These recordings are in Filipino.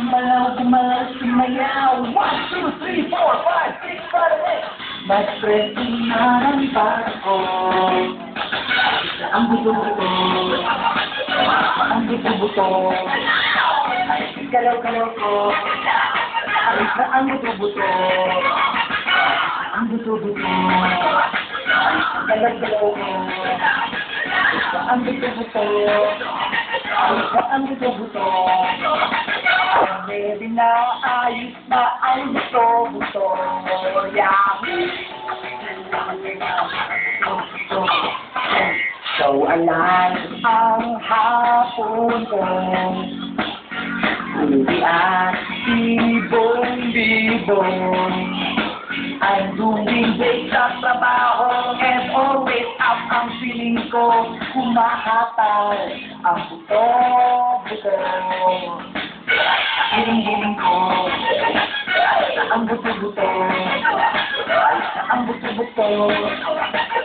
Gumalaw, gumalaw, sumayaw. 1, 2, 3, 4, 5, 6, 7, 8. Mas presinahan pa ako. Ang buto-buto. Ang buto-buto. Galaw-galaw ko. Ang buto-buto. Ang buto-buto. Galaw-galaw ko. Ang buto-buto. Ang buto-buto. Pwede na ayos na ang buto-buto. So, alam ang hapon ko. Uli at ibong-ibong. Ang duming-day sa trabaho and always up ang feeling ko. Kumahatal ang buto-buto. Hiling-hiling ko. Ang buto-buto. Ang buto-buto.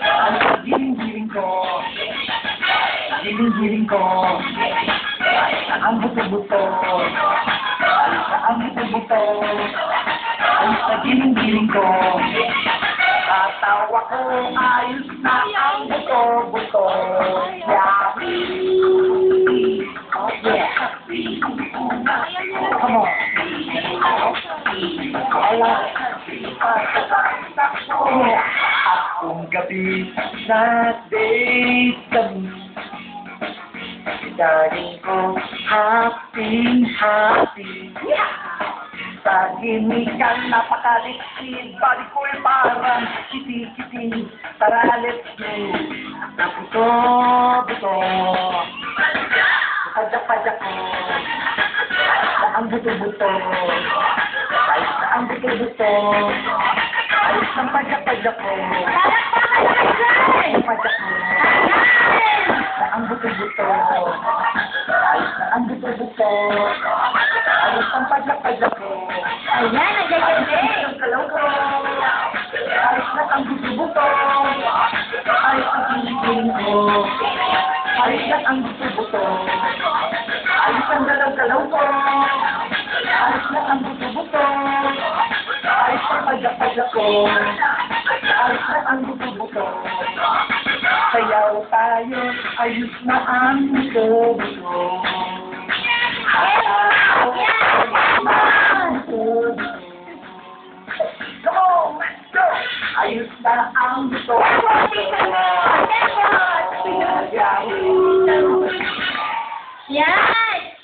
Ang hiling-hiling ko. Hiling-hiling ko. Ang buto-buto. Ang buto-buto. Ang hiling-hiling ko. Tatawa ko, ayos na ang buto-buto. Oh yeah. Come on. Akong gabi na date kami. Daring ko happy. Sa gimikan napakaliksid, body ko'y parang kiti-kiti. Tara, let's go. Ang buto-buto. Padyak-padyak ko. Ang buto-buto. Ang buto-buto. Ang padyak-padyak ko. Ang padyak ko. Ang buto-buto. Ang buto-buto. Ang padyak-padyak ko. Ayan, nagaganda. Ang kalaw ko. Ayos na ang buto-buto. Ayos ang piling ko. Ayos na ang buto-buto. Ayos ang galaw-galaw ko. Ayos na ang buto-buto. Ayos ang padyak-padyak ko. Ayos na ang buto-buto. Sayaw tayo, ayos na ang buto-buto. Come on, let's go! Ayos na ang buto-buto. Yan!